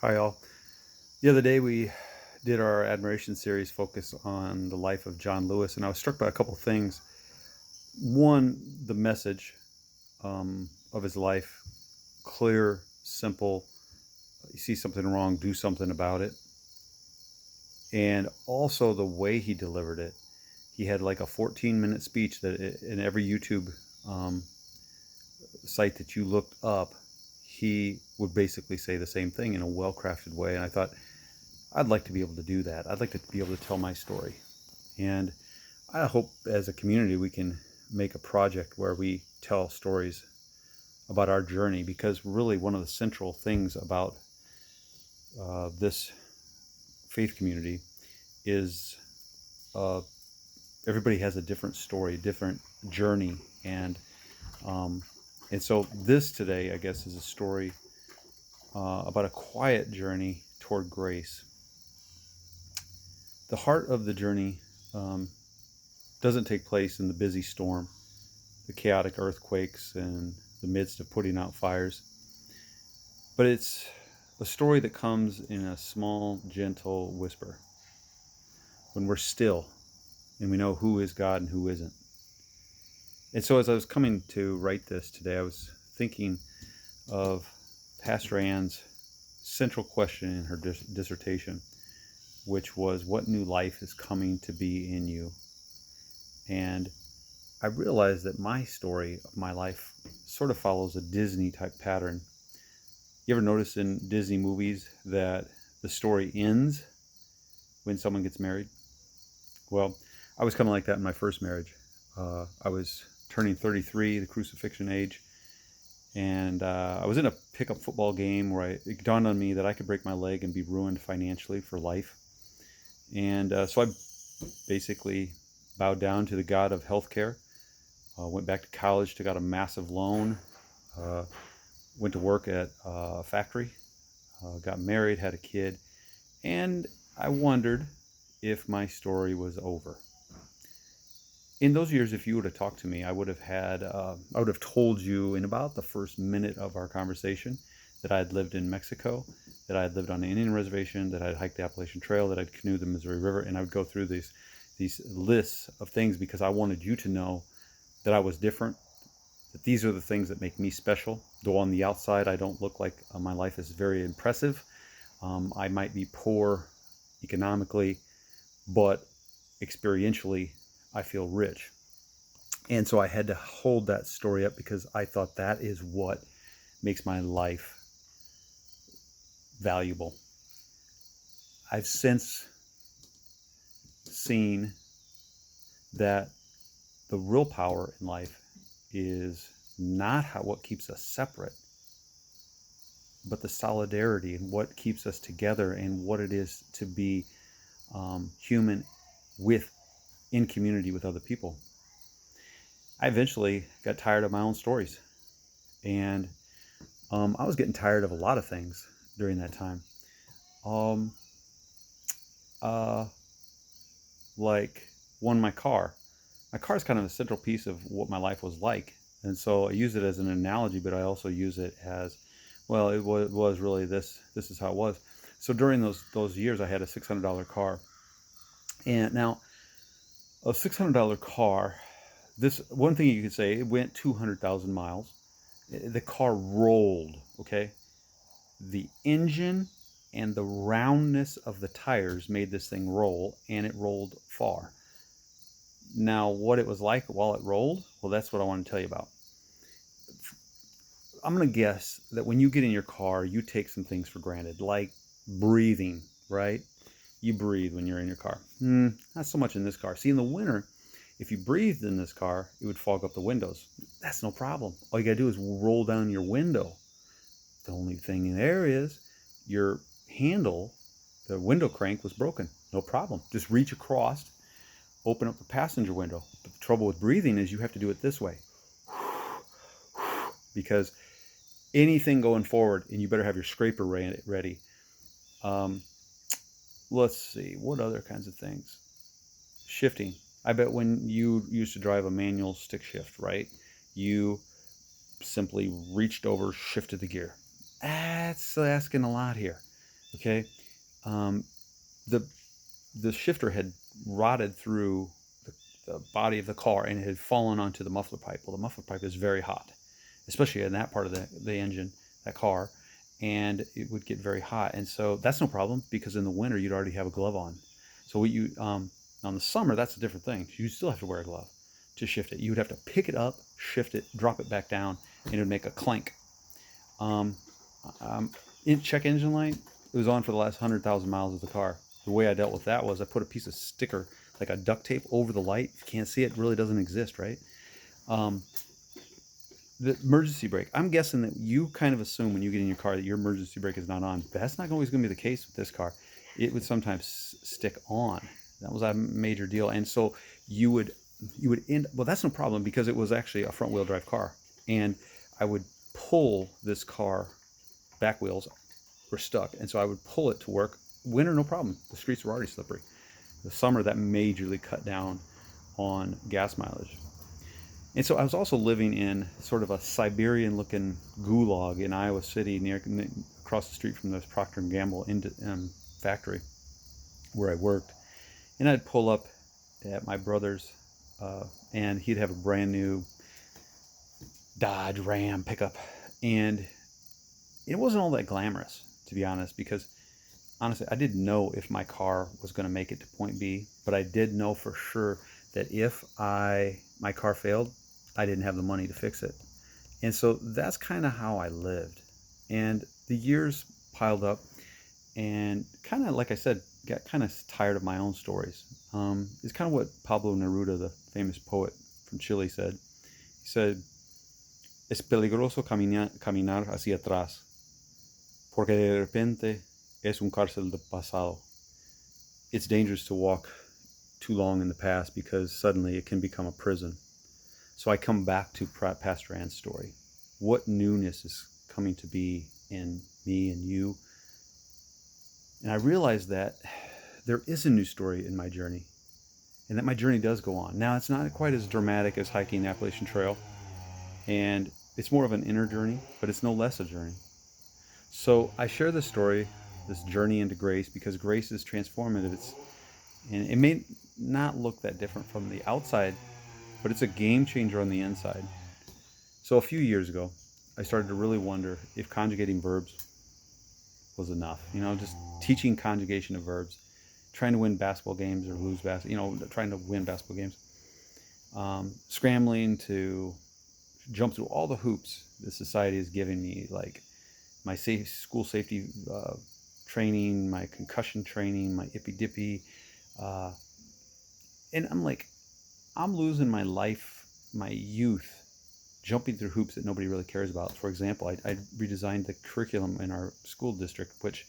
Hi, all. The other day we did our admiration series focus on the life of John Lewis, and I was struck by a couple things. One, the message of his life, clear, simple. You see something wrong, do something about it. And also the way he delivered it. He had like a 14-minute speech that in every YouTube um, site that you looked up, he would basically say the same thing in a well-crafted way. And I thought, I'd like to be able to do that. I'd like to be able to tell my story. And I hope as a community we can make a project where we tell stories about our journey, because really one of the central things about this faith community is uh, everybody has a different story, different journey. Um, and so this today, I guess, is a story about a quiet journey toward grace. The heart of the journey um, doesn't take place in the busy storm, the chaotic earthquakes, and the midst of putting out fires. But it's a story that comes in a small, gentle whisper when we're still and we know who is God and who isn't. And so as I was coming to write this today, I was thinking of Pastor Ann's central question in her dissertation, which was, what new life is coming to be in you? And I realized that my story of my life sort of follows a Disney type pattern. You ever notice in Disney movies that the story ends when someone gets married? Well, I was kind of like that in my first marriage. I was turning 33, the crucifixion age, and I was in a pickup football game where it dawned on me that I could break my leg and be ruined financially for life. And so I basically bowed down to the God of healthcare, went back to college, took out a massive loan, uh, went to work at a factory, got married, had a kid, and I wondered if my story was over. In those years, if you would have talked to me, I would have told you in about the first minute of our conversation that I had lived in Mexico, that I had lived on an Indian reservation, that I had hiked the Appalachian Trail, that I'd canoed the Missouri River, and I would go through these lists of things because I wanted you to know that I was different, that these are the things that make me special. Though on the outside I don't look like my life is very impressive. I might be poor economically, but experientially I feel rich. And so I had to hold that story up because I thought that is what makes my life valuable. I've since seen that the real power in life is not what keeps us separate, but the solidarity and what keeps us together and what it is to be human in community with other people. I eventually got tired of my own stories, and I was getting tired of a lot of things during that time. Um, uh, like one, my car. My car is kind of a central piece of what my life was like, and so I use it as an analogy, but I also use it as, well, it was really this. This is how it was. So during those years, I had a $600 car, and now a $600 car. This one thing you could say, it went 200,000 miles. The car rolled. Okay, the engine and the roundness of the tires made this thing roll, and it rolled far. Now, what it was like while it rolled, well, that's what I want to tell you about. I'm going to guess that when you get in your car, you take some things for granted, like breathing, right? You breathe when you're in your car. Not so much in this car. See, in the winter, if you breathed in this car, it would fog up the windows. That's no problem. All you got to do is roll down your window. The only thing there is your handle, the window crank was broken. No problem. Just reach across, open up the passenger window. But the trouble with breathing is you have to do it this way. Because anything going forward, and you better have your scraper ready. Um, let's see, what other kinds of things? Shifting. I bet when you used to drive a manual stick shift, right? You simply reached over, shifted the gear. That's asking a lot here. Okay, um, the the shifter had rotted through the body of the car and it had fallen onto the muffler pipe. Well, the muffler pipe is very hot, especially in that part of the engine, that car, and it would get very hot. And so that's no problem because in the winter you'd already have a glove on. So what you on the summer, that's a different thing. You still have to wear a glove to shift it. You would have to pick it up, shift it, drop it back down, and it would make a clank. Um, in check engine light, it was on for the last 100,000 miles of the car. The way I dealt with that was I put a piece of sticker, like a duct tape, over the light. If you can't see it, it really doesn't exist, right? Um, the emergency brake. I'm guessing that you kind of assume when you get in your car that your emergency brake is not on. That's not always going to be the case with this car. It would sometimes stick on. That was a major deal. And so you would end. Well, that's no problem because it was actually a front wheel drive car, and I would pull this car. Back wheels were stuck, and so I would pull it to work. Winter, no problem. The streets were already slippery. The summer, that majorly cut down on gas mileage. And so I was also living in sort of a Siberian-looking gulag in Iowa City, across the street from the Procter & Gamble factory where I worked. And I'd pull up at my brother's, and he'd have a brand new Dodge Ram pickup. And it wasn't all that glamorous, to be honest, because honestly, I didn't know if my car was going to make it to point B, but I did know for sure that if my car failed, I didn't have the money to fix it. And so that's kind of how I lived. And the years piled up, and kind of, like I said, got kind of tired of my own stories. It's kind of what Pablo Neruda, the famous poet from Chile, said. He said, "Es peligroso caminar hacia atrás, porque de repente es un cárcel del pasado." It's dangerous to walk too long in the past because suddenly it can become a prison. So I come back to Pastor Ann's story. What newness is coming to be in me and you? And I realized that there is a new story in my journey, and that my journey does go on. Now, it's not quite as dramatic as hiking the Appalachian Trail, and it's more of an inner journey, but it's no less a journey. So I share this story, this journey into grace, because grace is transformative. And it may not look that different from the outside, but it's a game changer on the inside. So a few years ago, I started to really wonder if conjugating verbs was enough. Just teaching conjugation of verbs, trying to win basketball games or lose trying to win basketball games, scrambling to jump through all the hoops the society is giving me, like my school safety training, my concussion training, my ippy dippy, and I'm losing my life, my youth, jumping through hoops that nobody really cares about. For example, I redesigned the curriculum in our school district, which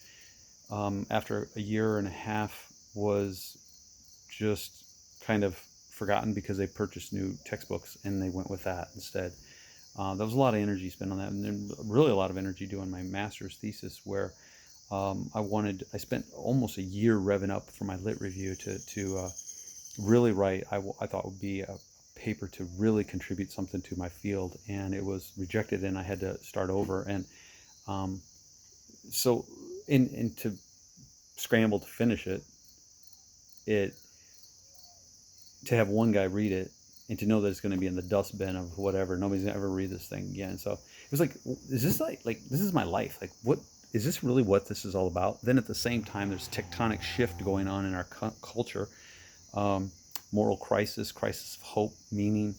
after a year and a half was just kind of forgotten because they purchased new textbooks and they went with that instead. There was a lot of energy spent on that, and then really a lot of energy doing my master's thesis, where I spent almost a year revving up for my lit review to really write. I thought would be a paper to really contribute something to my field, and it was rejected, and I had to start over. And so, to scramble to finish it, to have one guy read it, and to know that it's going to be in the dustbin of whatever, nobody's going to ever read this thing again. So it was like, is this like this is my life? Like, what is this really what this is all about? Then at the same time, there's tectonic shift going on in our culture, moral crisis of hope, meaning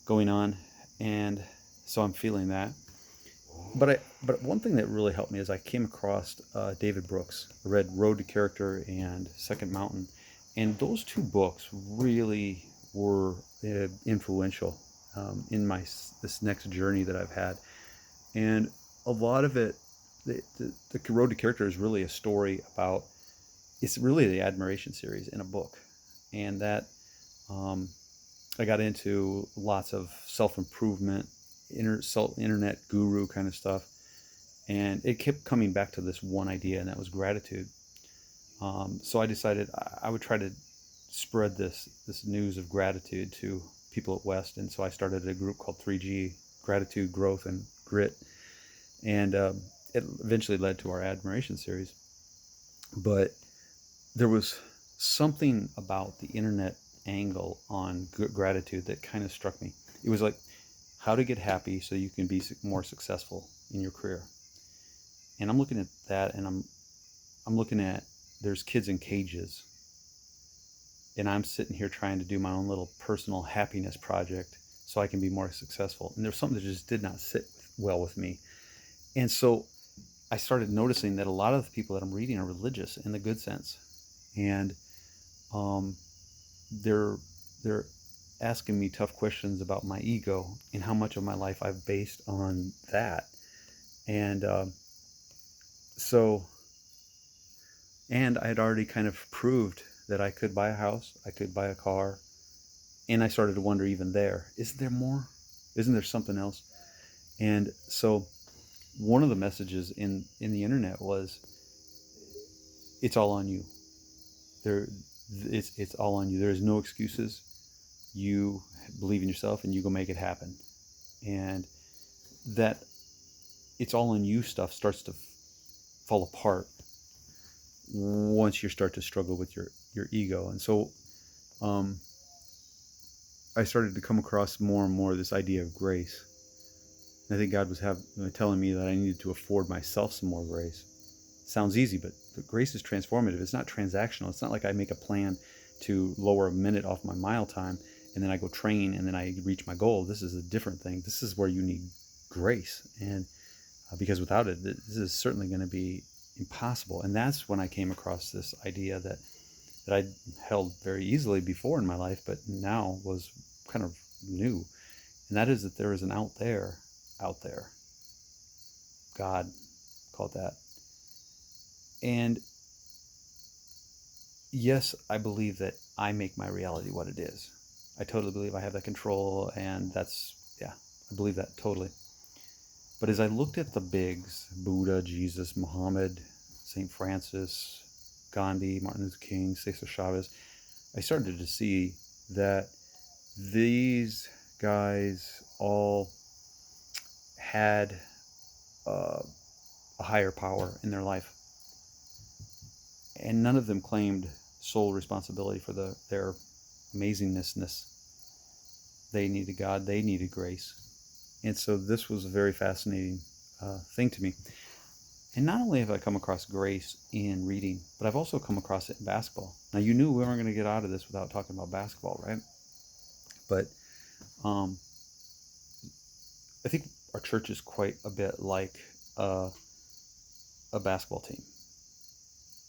going on, and so I'm feeling that. But one thing that really helped me is I came across David Brooks. I read Road to Character and Second Mountain, and those two books really were influential in this next journey that I've had. And a lot of it, the Road to Character is really a story about, it's really the admiration series in a book. And that I got into lots of self-improvement, internet guru kind of stuff. And it kept coming back to this one idea, and that was gratitude. So I decided I would try to spread this news of gratitude to people at West, and so I started a group called 3G, Gratitude, Growth, and Grit, and it eventually led to our admiration series. But there was something about the internet angle on gratitude that kind of struck me. It was like how to get happy so you can be more successful in your career. And I'm looking at that, and I'm looking at there's kids in cages, and I'm sitting here trying to do my own little personal happiness project so I can be more successful. And there's something that just did not sit well with me. And so I started noticing that a lot of the people that I'm reading are religious in the good sense, and um, they're asking me tough questions about my ego and how much of my life I've based on that. And so, and I had already kind of proved that I could buy a house, I could buy a car, and I started to wonder even there, isn't there more? Isn't there something else? And so one of the messages in the internet was, it's all on you. There, it's all on you. There is no excuses. You believe in yourself and you go make it happen. And that it's all on you stuff starts to fall apart once you start to struggle with your ego. And so I started to come across more and more this idea of grace. And I think God was telling me that I needed to afford myself some more grace. Sounds easy, but grace is transformative. It's not transactional. It's not like I make a plan to lower a minute off my mile time and then I go train and then I reach my goal. This is a different thing. This is where you need grace. And because without it, this is certainly going to be impossible. And that's when I came across this idea that I held very easily before in my life, but now was kind of new. And that is that there is an out there. God called that. And yes, I believe that I make my reality what it is. I totally believe I have that control, and I believe that totally. But as I looked at the bigs, Buddha, Jesus, Muhammad, St. Francis, Gandhi, Martin Luther King, Cesar Chavez, I started to see that these guys all had a higher power in their life. And none of them claimed sole responsibility for their amazingness. They needed God, they needed grace. And so this was a very fascinating thing to me. And not only have I come across grace in reading, but I've also come across it in basketball. Now, you knew we weren't going to get out of this without talking about basketball, right? But I think our church is quite a bit like a basketball team.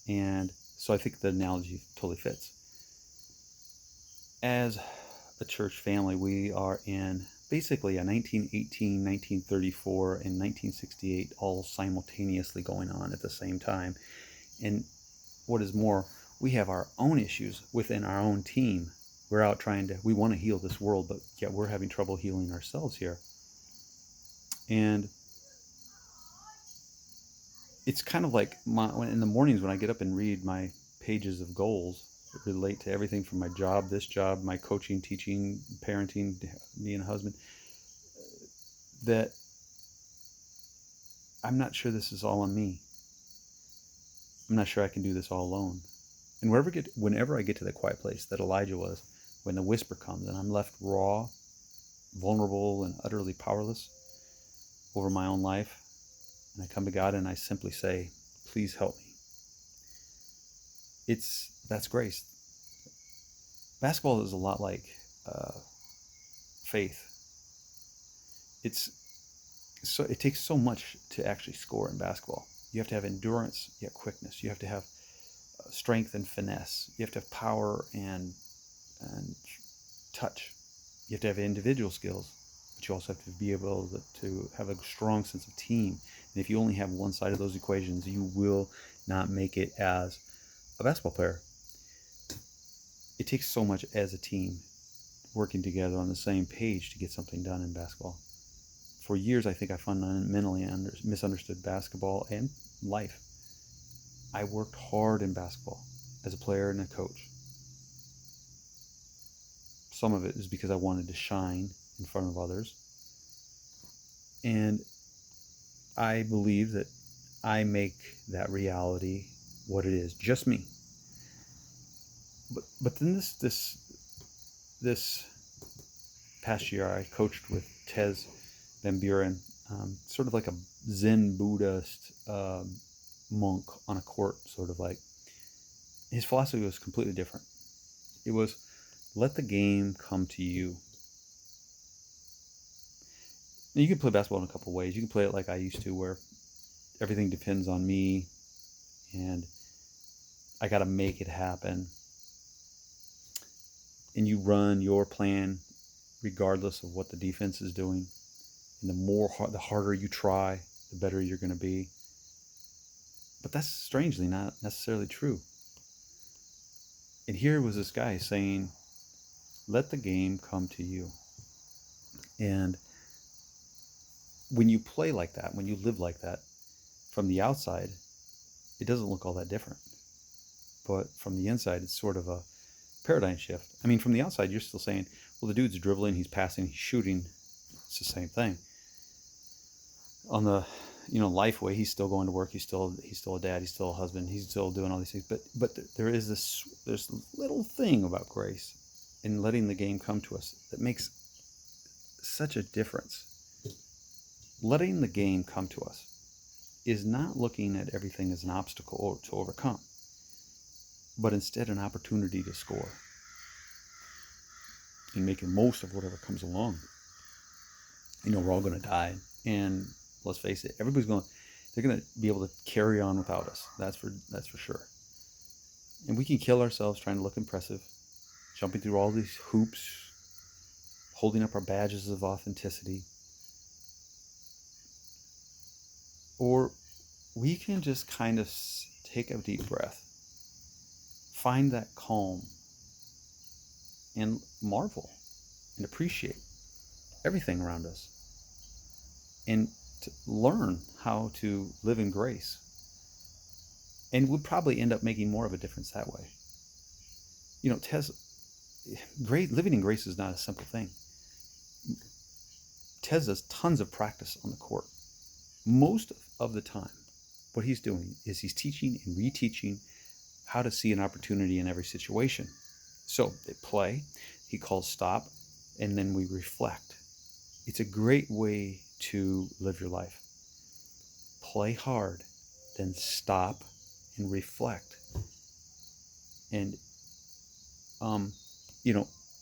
And so I think the analogy totally fits. As a church family, we are in basically a 1918, 1934, and 1968 all simultaneously going on at the same time. And what is more, we have our own issues within our own team. We're out we want to heal this world, but yet we're having trouble healing ourselves here. And it's kind of like in the mornings when I get up and read my pages of goals that relate to everything from my job, this job, my coaching, teaching, parenting, being a husband, that I'm not sure this is all on me. I'm not sure I can do this all alone. And whenever I get to that quiet place that Elijah was, when the whisper comes and I'm left raw, vulnerable, and utterly powerless over my own life, and I come to God and I simply say, please help me. That's grace. Basketball is a lot like faith. It takes so much to actually score in basketball. You have to have endurance, you have quickness. You have to have strength and finesse. You have to have power and touch. You have to have individual skills, but you also have to be able to have a strong sense of team. And if you only have one side of those equations, you will not make it as a basketball player. It takes so much as a team working together on the same page to get something done in basketball. For years, I think I fundamentally misunderstood basketball and life. I worked hard in basketball as a player and a coach. Some of it is because I wanted to shine in front of others. And I believe that I make that reality what it is, just me. But then this past year, I coached with Tez Van Buren, sort of like a Zen Buddhist monk on a court, sort of like. His philosophy was completely different. It was, let the game come to you. And you can play basketball in a couple ways. You can play it like I used to, where everything depends on me and I got to make it happen. And you run your plan regardless of what the defense is doing. And the harder you try, the better you're going to be. But that's strangely not necessarily true. And here was this guy saying, let the game come to you. And when you play like that, when you live like that, from the outside, it doesn't look all that different. But from the inside, it's sort of a paradigm shift. I mean, from the outside, you're still saying, well, the dude's dribbling, he's passing, he's shooting. It's the same thing. On the, life way, he's still going to work. He's still a dad. He's still a husband. He's still doing all these things. But there is this little thing about grace and letting the game come to us that makes such a difference. Letting the game come to us is not looking at everything as an obstacle to overcome, but instead an opportunity to score and making most of whatever comes along. We're all going to die, and let's face it, they're going to be able to carry on without us. That's for sure. And we can kill ourselves trying to look impressive, jumping through all these hoops, holding up our badges of authenticity. Or we can just kind of take a deep breath, find that calm, and marvel and appreciate everything around us, and to learn how to live in grace. And we'll probably end up making more of a difference that way. Living in grace is not a simple thing. Tez does tons of practice on the court. Most of the time, what he's doing is he's teaching and reteaching how to see an opportunity in every situation. So they play, he calls stop, and then we reflect. It's a great way to live your life. Play hard, then stop and reflect. And,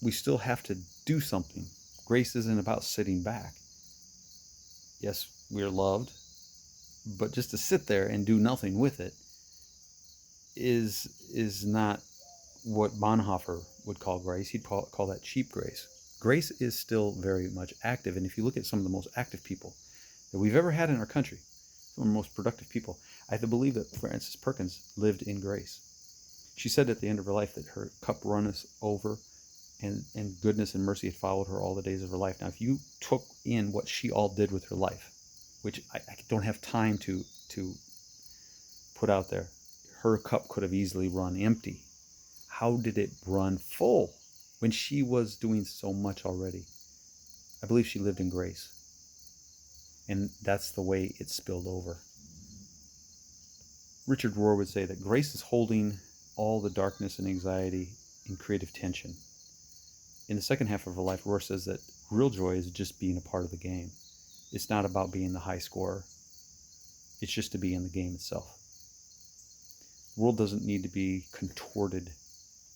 we still have to do something. Grace isn't about sitting back. Yes, we're loved, but just to sit there and do nothing with it is not what Bonhoeffer would call grace. He'd call that cheap grace. Grace is still very much active, and if you look at some of the most active people that we've ever had in our country, some of the most productive people, I believe that Frances Perkins lived in grace. She said at the end of her life that her cup runneth over, and goodness and mercy had followed her all the days of her life. Now, if you took in what she all did with her life, which I don't have time to put out there, her cup could have easily run empty. How did it run full when she was doing so much already? I believe she lived in grace, and that's the way it spilled over. Richard Rohr would say that grace is holding all the darkness and anxiety and creative tension. In the second half of her life, Rohr says that real joy is just being a part of the game. It's not about being the high scorer. It's just to be in the game itself. The world doesn't need to be contorted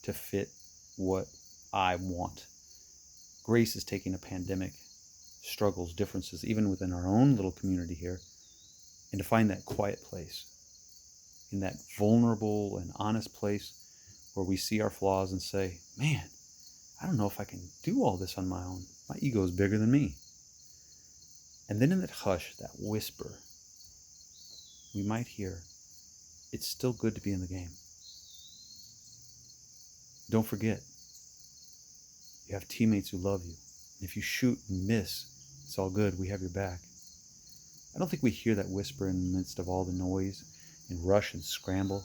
to fit what I want. Grace is taking a pandemic, struggles, differences, even within our own little community here, and to find that quiet place, in that vulnerable and honest place where we see our flaws and say, man, I don't know if I can do all this on my own. My ego is bigger than me. And then in that hush, that whisper, we might hear, it's still good to be in the game. Don't forget, you have teammates who love you. And if you shoot and miss, it's all good. We have your back. I don't think we hear that whisper in the midst of all the noise and rush and scramble.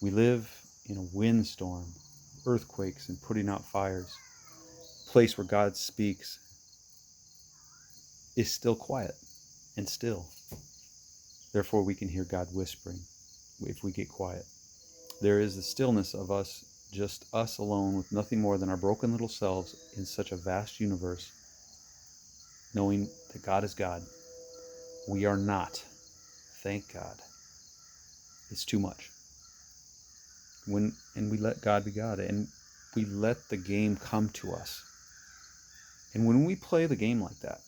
We live in a windstorm, earthquakes, and putting out fires. A place where God speaks is still quiet and still. Therefore, we can hear God whispering if we get quiet. There is the stillness of us, just us alone, with nothing more than our broken little selves in such a vast universe, knowing that God is God. We are not. Thank God. It's too much. And we let God be God, and we let the game come to us. And when we play the game like that,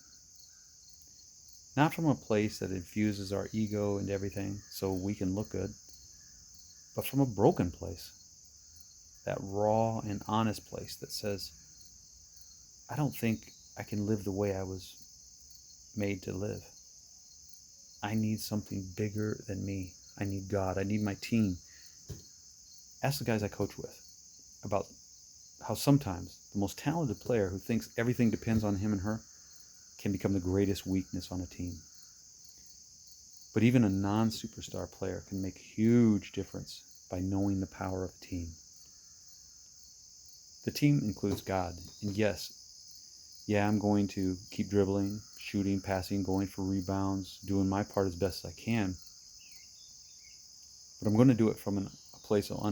not from a place that infuses our ego and everything so we can look good, but from a broken place, that raw and honest place that says, I don't think I can live the way I was made to live. I need something bigger than me. I need God. I need my team. Ask the guys I coach with about how sometimes the most talented player who thinks everything depends on him and her can become the greatest weakness on a team. But even a non-superstar player can make a huge difference by knowing the power of a team. The team includes God, and yes, I'm going to keep dribbling, shooting, passing, going for rebounds, doing my part as best as I can, but I'm going to do it from a place of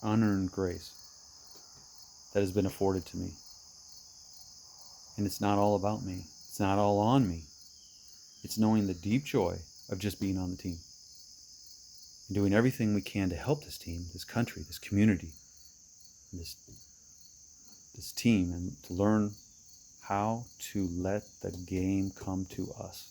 unearned grace that has been afforded to me. And it's not all about me. It's not all on me. It's knowing the deep joy of just being on the team and doing everything we can to help this team, this country, this community, this team, and to learn how to let the game come to us.